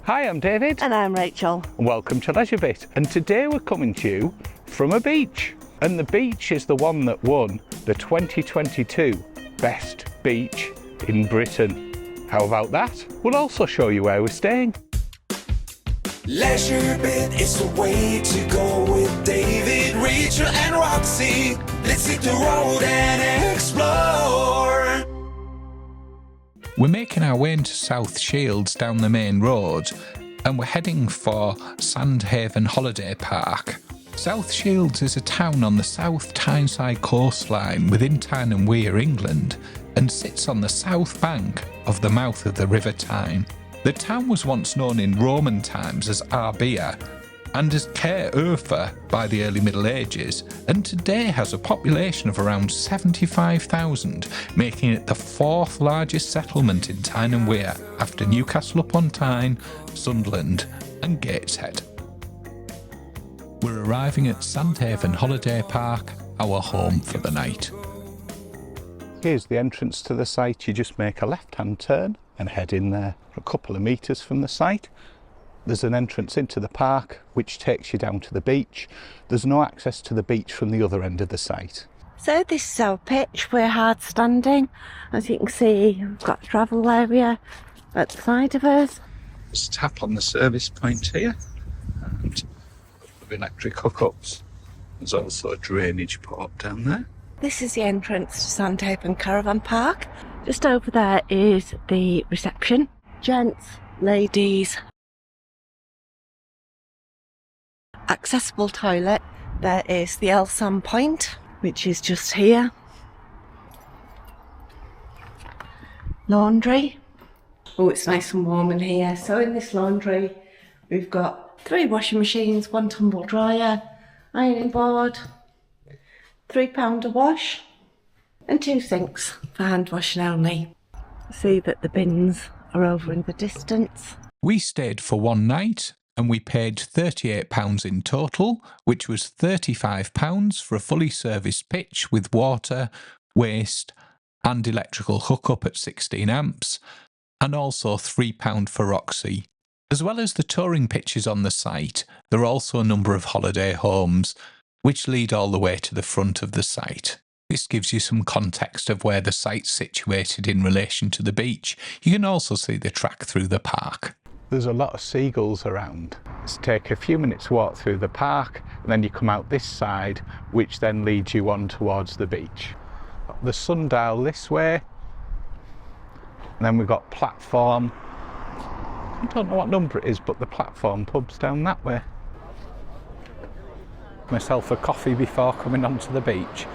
Hi, I'm David. And I'm Rachel. Welcome to LeisureBit. And today we're coming to you from a beach. And the beach is the one that won the 2022 Best Beach in Britain. How about that? We'll also show you where we're staying. LeisureBit is the way to go with David, Rachel and Roxy. Let's hit the road and explore. We're making our way into South Shields down the main road and we're heading for Sandhaven Holiday Park. South Shields is a town on the South Tyneside coastline within Tyne and Weir, England, and sits on the south bank of the mouth of the River Tyne. The town was once known in Roman times as Arbia and as Caer Urfa by the early Middle Ages, and today has a population of around 75,000, making it the fourth largest settlement in Tyne and Weir after Newcastle upon Tyne, Sunderland and Gateshead. We're arriving at Sandhaven Holiday Park, our home for the night. Here's the entrance to the site. You just make a left-hand turn and head in there. A couple of metres from the site, there's an entrance into the park which takes you down to the beach. There's no access to the beach from the other end of the site. So this is our pitch. We're hard standing. As you can see, we've got a travel area at the side of us. Just tap on the service point here and with electric hookups. There's also a drainage port down there. This is the entrance to Sandhaven Caravan Park. Just over there is the reception. Gents, ladies. Accessible toilet. There is the Elsam point, which is just here. Laundry. Oh, it's nice and warm in here. So in this laundry, we've got 3 washing machines, 1 tumble dryer, ironing board, £3 a wash, and 2 sinks for hand washing only. See that the bins are over in the distance. We stayed for one night and we paid £38 in total, which was £35 for a fully serviced pitch with water, waste and electrical hookup at 16 amps, and also £3 for Roxy. As well as the touring pitches on the site, there are also a number of holiday homes which lead all the way to the front of the site. This gives you some context of where the site's situated in relation to the beach. You can also see the track through the park. There's a lot of seagulls around. Let's take a few minutes walk through the park and then you come out this side, which then leads you on towards the beach. The sundial this way, and then we've got platform. I don't know what number it is, but the platform pub's down that way. Myself a coffee before coming onto the beach.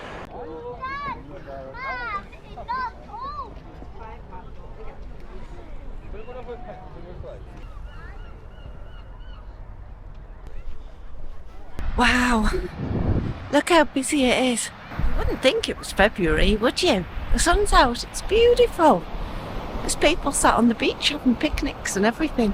Wow, look how busy it is. You wouldn't think it was February, would you? The sun's out, it's beautiful. There's people sat on the beach having picnics and everything.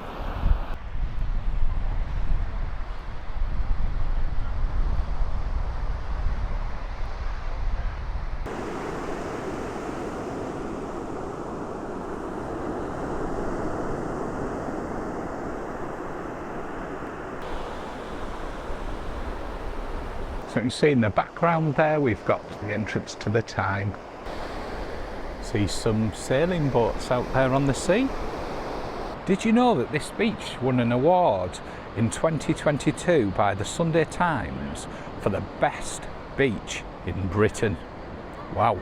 So you can see in the background there, we've got the entrance to the Tyne. See some sailing boats out there on the sea. Did you know that this beach won an award in 2022 by the Sunday Times for the best beach in Britain? Wow.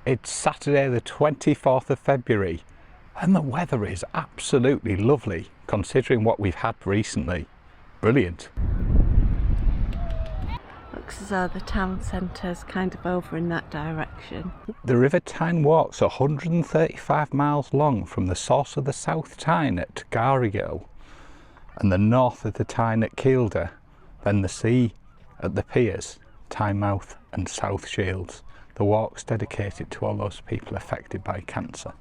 It's Saturday the 24th of February and the weather is absolutely lovely considering what we've had recently. Brilliant. Looks as though the town centre's kind of over in that direction. The River Tyne walk's 135 miles long from the source of the South Tyne at Garrigill and the north of the Tyne at Kielder, then the sea at the piers, Tynemouth and South Shields. The walk's dedicated to all those people affected by cancer.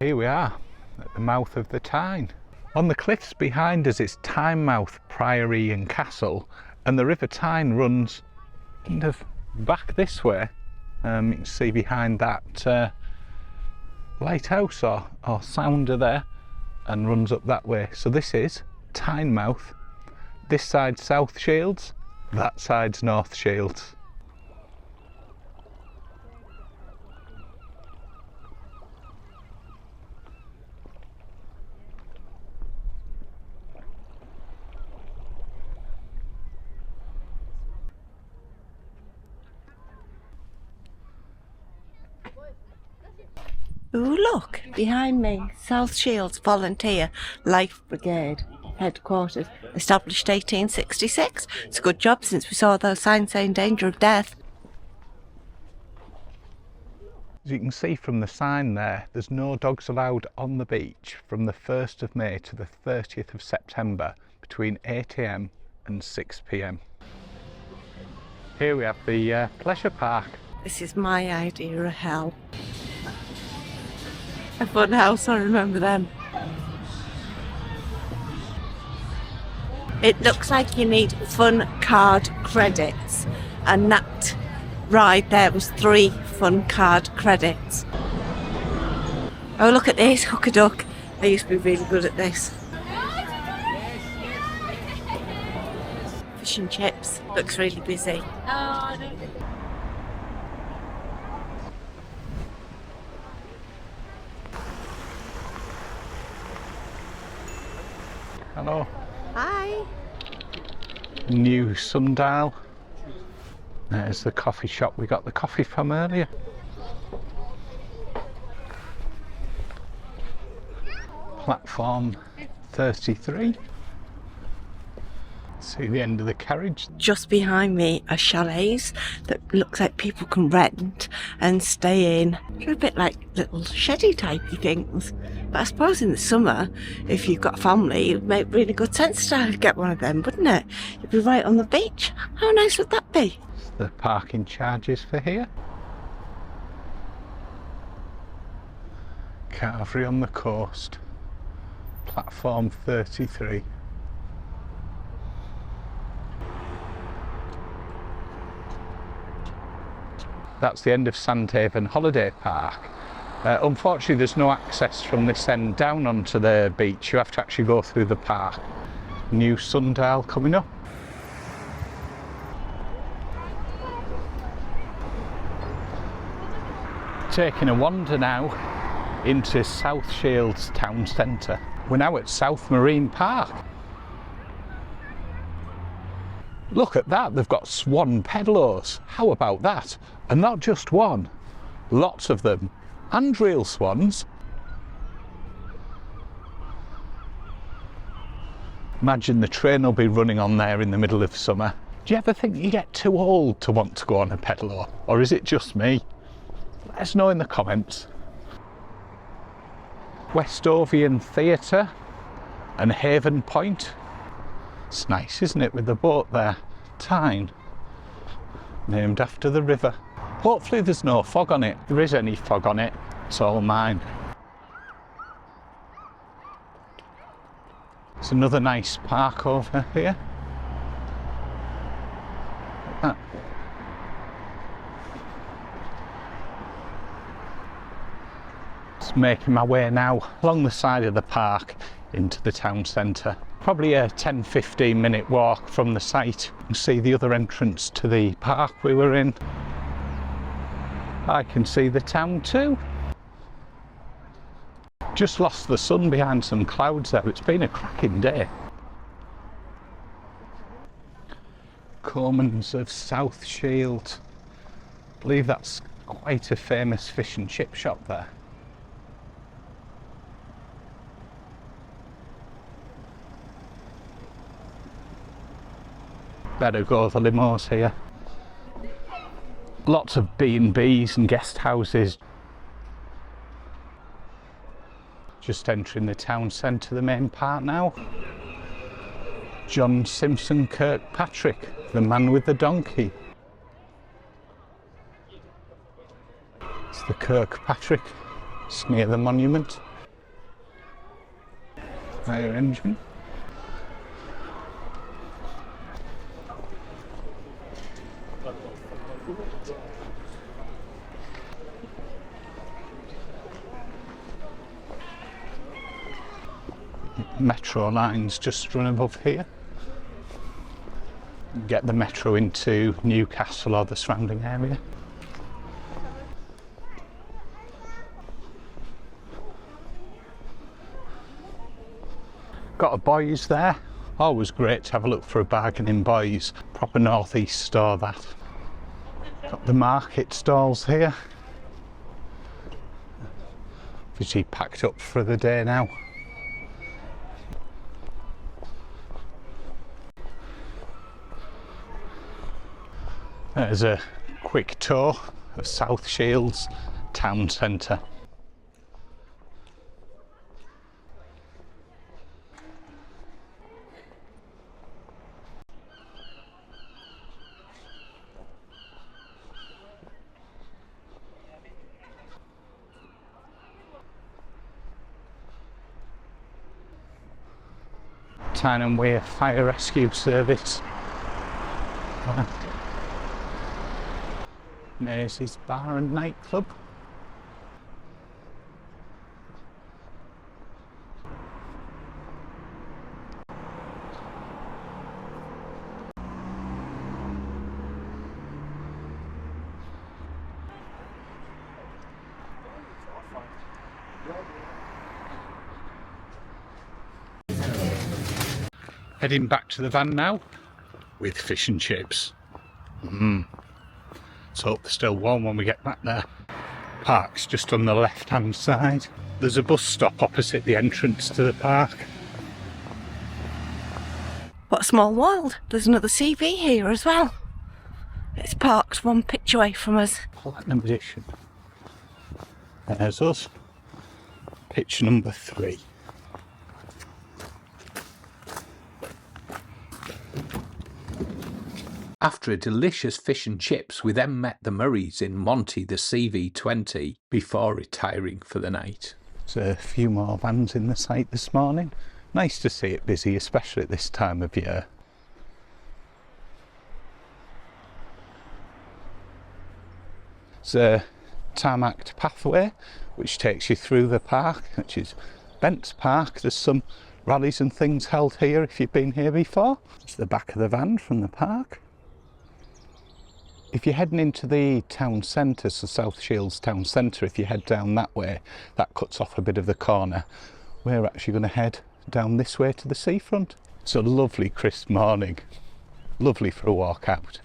Here we are at the mouth of the Tyne. On the cliffs behind us is Tynemouth Priory and Castle, and the River Tyne runs kind of back this way. You can see behind that lighthouse or sounder there, and runs up that way. So this is Tynemouth. This side's South Shields, that side's North Shields. Ooh, look, behind me, South Shields Volunteer Life Brigade headquarters, established 1866. It's a good job since we saw those signs saying danger of death. As you can see from the sign there, there's no dogs allowed on the beach from the 1st of May to the 30th of September between 8 AM and 6 PM. Here we have the pleasure park. This is my idea of hell. A fun house, I remember them. It looks like you need fun card credits, and that ride there was 3 fun card credits. Oh, look at this, hook a duck. I used to be really good at this. Fish and chips, looks really busy. Hello. Hi. New sundial. There's the coffee shop we got the coffee from earlier. Platform 33. See the end of the carriage. Just behind me are chalets that looks like people can rent and stay in. They're a bit like little sheddy typey things. But I suppose in the summer, if you've got a family, it would make really good sense to get one of them, wouldn't it? It'd be right on the beach. How nice would that be? The parking charges for here. Carvery on the coast. Platform 33. That's the end of Sandhaven Holiday Park. Unfortunately, there's no access from this end down onto the beach. You have to actually go through the park. New sundial coming up. Taking a wander now into South Shields town centre. We're now at South Marine Park. Look at that, they've got swan pedalo. How about that? And not just one, lots of them. And real swans. Imagine the train will be running on there in the middle of summer. Do you ever think you get too old to want to go on a pedalo? Or is it just me? Let us know in the comments. Westovian Theatre and Haven Point. It's nice, isn't it, with the boat there? Tyne, named after the river. Hopefully there's no fog on it. If there is any fog on it, it's all mine. It's another nice park over here. Look at that. Just making my way now along the side of the park into the town centre. Probably a 10-15 minute walk from the site. You can see the other entrance to the park we were in. I can see the town too. Just lost the sun behind some clouds there. It's been a cracking day. Colmans of South Shield. I believe that's quite a famous fish and chip shop there. Better go the limos here. Lots of B&Bs and guest houses. Just entering the town centre, the main part now. John Simpson Kirkpatrick, the man with the donkey. It's the Kirkpatrick It's near the monument. Fire engine. Metro lines just run above here. Get the metro into Newcastle or the surrounding area. Got a Boys there. Always great to have a look for a bargain in Boys. Proper northeast store that. Got the market stalls here. Obviously packed up for the day now. There's a quick tour of South Shields town centre. Tyne Weir Fire Rescue Service. Maisie's Bar and Nightclub. Heading back to the van now with fish and chips. Let's hope they're still warm when we get back there. Park's just on the left hand side. There's a bus stop opposite the entrance to the park. What a small world. There's another CV here as well. It's parked one pitch away from us. Platinum edition. There's us. Pitch number 3. After a delicious fish and chips, we then met the Murrays in Monty the CV20 before retiring for the night. There's a few more vans in the site this morning. Nice to see it busy, especially at this time of year. There's a tarmacked pathway which takes you through the park, which is Bent's Park. There's some rallies and things held here if you've been here before. It's the back of the van from the park. If you're heading into the town centre, so South Shields town centre, if you head down that way, that cuts off a bit of the corner. We're actually going to head down this way to the seafront. It's a lovely crisp morning. Lovely for a walk out.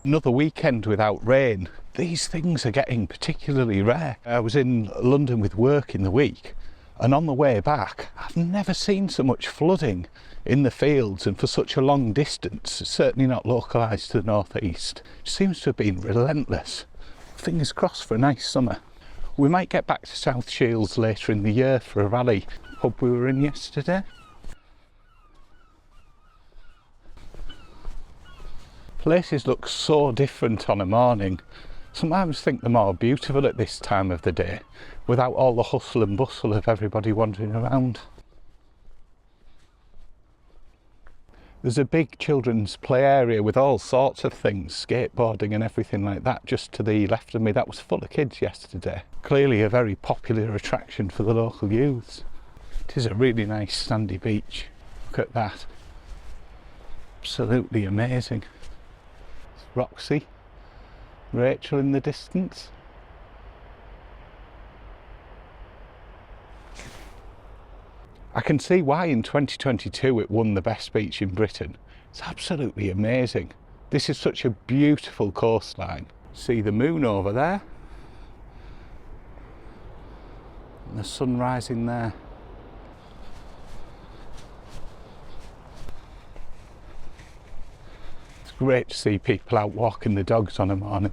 Another weekend without rain. These things are getting particularly rare. I was in London with work in the week, and on the way back, I've never seen so much flooding in the fields and for such a long distance. It's certainly not localised to the northeast. It seems to have been relentless. Fingers crossed for a nice summer. We might get back to South Shields later in the year for a rally. Pub we were in yesterday. Places look so different on a morning. Sometimes think they're more beautiful at this time of the day, without all the hustle and bustle of everybody wandering around. There's a big children's play area with all sorts of things, skateboarding and everything like that, just to the left of me. That was full of kids yesterday. Clearly a very popular attraction for the local youths. It is a really nice sandy beach. Look at that. Absolutely amazing. It's Roxy, Rachel in the distance. I can see why in 2022 it won the best beach in Britain. It's absolutely amazing. This is such a beautiful coastline. See the moon over there. And the sun rising there. It's great to see people out walking the dogs on a morning.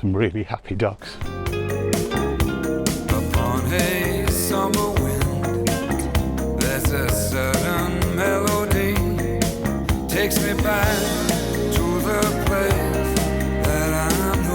Some really happy dogs. Upon a summer wind, there's a certain melody takes me back to the place that I know.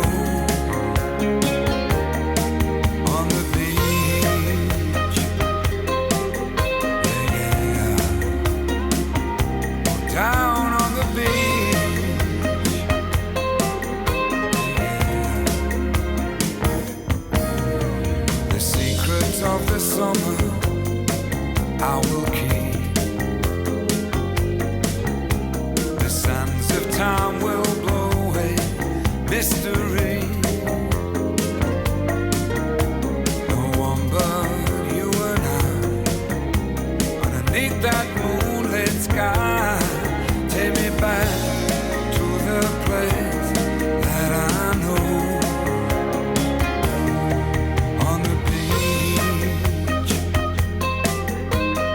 that moonlit sky. Take me back to the place that I know. On the beach,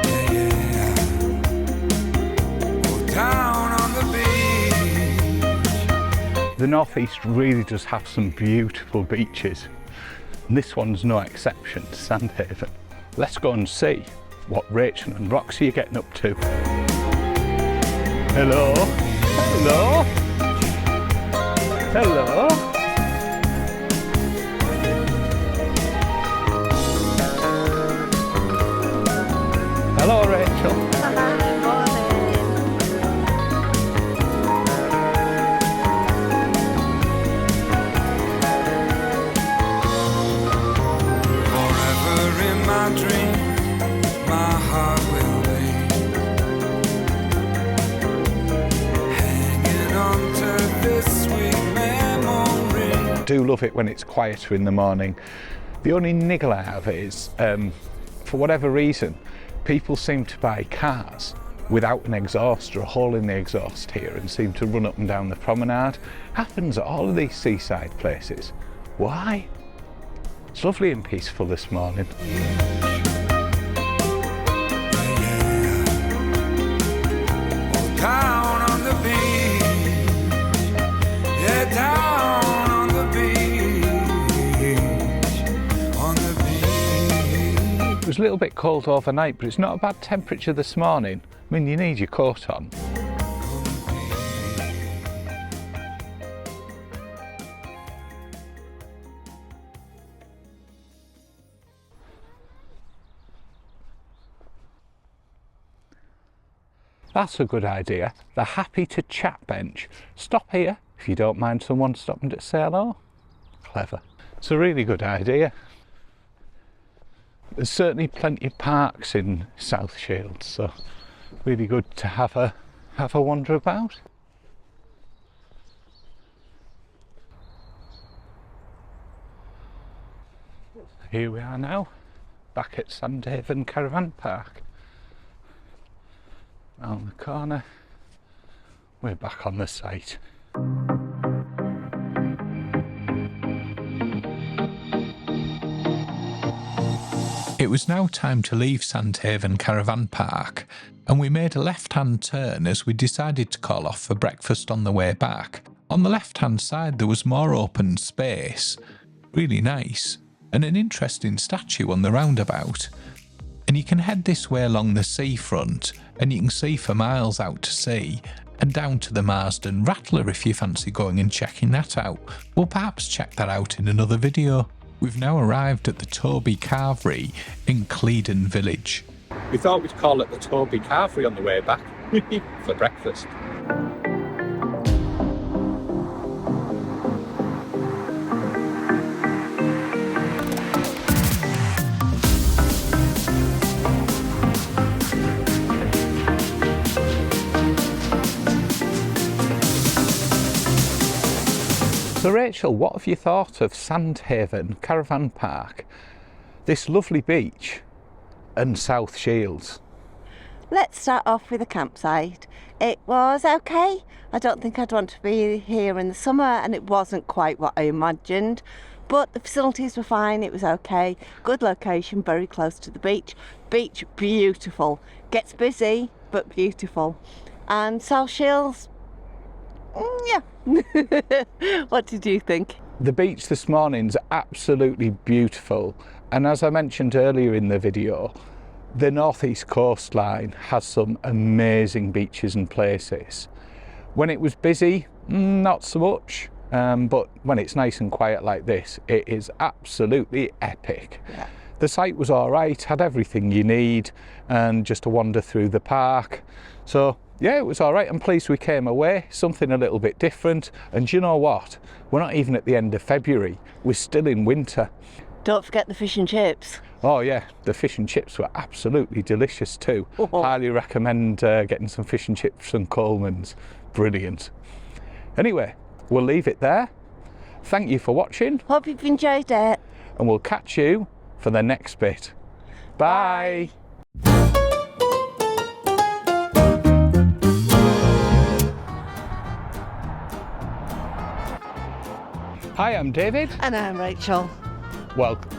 yeah, yeah. Oh, down on the beach. The northeast really does have some beautiful beaches, and this one's no exception, Sandhaven. Let's go and see what Rachel and Roxy are getting up to. Hello? Hello? Hello? Hello, Rachel. Dream, my heart will be hanging on to this sweet memory. I do love it when it's quieter in the morning. The only niggle I have is, for whatever reason, people seem to buy cars without an exhaust or a hole in the exhaust here and seem to run up and down the promenade. Happens at all of these seaside places. Why? It's lovely and peaceful this morning. Down on the beach, yeah, down on the beach, on the beach. It was a little bit cold overnight, but it's not a bad temperature this morning. I mean, you need your coat on. That's a good idea. The happy to chat bench. Stop here if you don't mind someone stopping to say hello. Clever. It's a really good idea. There's certainly plenty of parks in South Shields, so really good to have a wander about. Here we are now, back at Sandhaven Caravan Park. Round the corner, we're back on the site. It was now time to leave Sandhaven Caravan Park, and we made a left-hand turn as we decided to call off for breakfast on the way back. On the left-hand side there was more open space, really nice, and an interesting statue on the roundabout. And you can head this way along the seafront, and you can see for miles out to sea, and down to the Marsden Rattler if you fancy going and checking that out. We'll perhaps check that out in another video. We've now arrived at the Toby Carvery in Cleedon Village. We thought we'd call it the Toby Carvery on the way back for breakfast. So Rachel, what have you thought of Sandhaven Caravan Park, this lovely beach and South Shields? Let's start off with the campsite. It was okay. I don't think I'd want to be here in the summer, and it wasn't quite what I imagined, but the facilities were fine. It was okay. Good location, very close to the beach. Beach, beautiful. Gets busy, but beautiful. And South Shields, yeah. What did you think? The beach this morning's absolutely beautiful, and as I mentioned earlier in the video, the northeast coastline has some amazing beaches and places. When it was busy, not so much, but when it's nice and quiet like this, it is absolutely epic. Yeah. The site was all right, had everything you need, and just a wander through the park. So yeah, it was all right. I'm pleased we came away, something a little bit different. And you know what? We're not even at the end of February. We're still in winter. Don't forget the fish and chips. Oh yeah, the fish and chips were absolutely delicious too. Oh. Highly recommend getting some fish and chips from Colmans. Brilliant. Anyway, we'll leave it there. Thank you for watching. Hope you've enjoyed it. And we'll catch you for the next bit. Bye. Bye. Hi, I'm David. And I'm Rachel. Welcome.